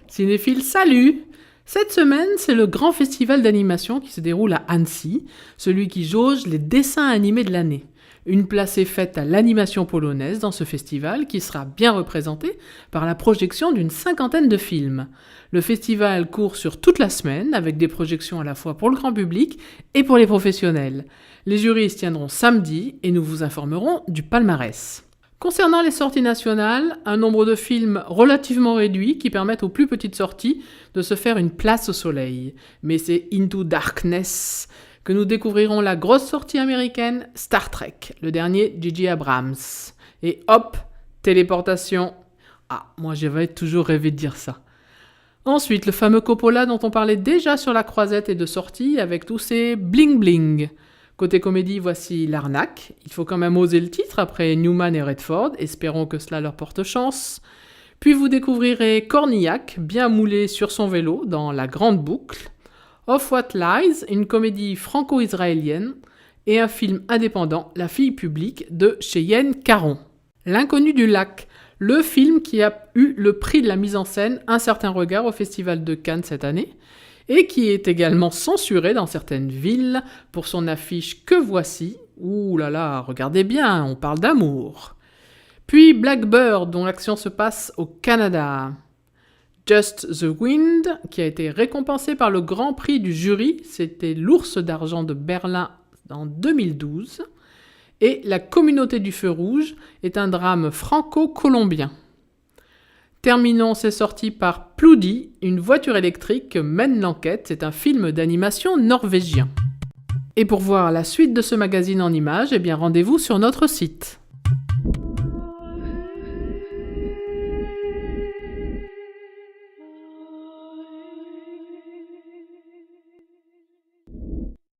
Cinéphiles, salut! Cette semaine, c'est le grand festival d'animation qui se déroule à Annecy, celui qui jauge les dessins animés de l'année. Une place est faite à l'animation polonaise dans ce festival qui sera bien représenté par la projection d'une 50aine de films. Le festival court sur toute la semaine avec des projections à la fois pour le grand public et pour les professionnels. Les jurys se tiendront samedi et nous vous informerons du palmarès. Concernant les sorties nationales, un nombre de films relativement réduit qui permettent aux plus petites sorties de se faire une place au soleil. Mais c'est Into Darkness que nous découvrirons la grosse sortie américaine Star Trek, le dernier J.J. Abrams. Et hop, téléportation. Ah, moi j'avais toujours rêvé de dire ça. Ensuite, le fameux Coppola dont on parlait déjà sur la croisette et de sortie avec tous ses bling-bling. Côté comédie, voici L'Arnaque. Il faut quand même oser le titre après Newman et Redford. Espérons que cela leur porte chance. Puis vous découvrirez Cornillac, bien moulé sur son vélo dans La Grande Boucle. Of What Lies, une comédie franco-israélienne. Et un film indépendant, La Fille publique, de Cheyenne Caron. L'Inconnu du lac, le film qui a eu le prix de la mise en scène Un certain regard au Festival de Cannes cette année. Et qui est également censuré dans certaines villes pour son affiche Que voici. Ouh là là, regardez bien, on parle d'amour. Puis Blackbird, dont l'action se passe au Canada. Just the Wind, qui a été récompensé par le Grand Prix du jury, c'était l'Ours d'argent de Berlin en 2012. Et La Communauté du Feu Rouge est un drame franco-colombien. Terminons ces sorties par Ploody, une voiture électrique mène l'enquête. C'est un film d'animation norvégien. Et pour voir la suite de ce magazine en images, rendez-vous sur notre site.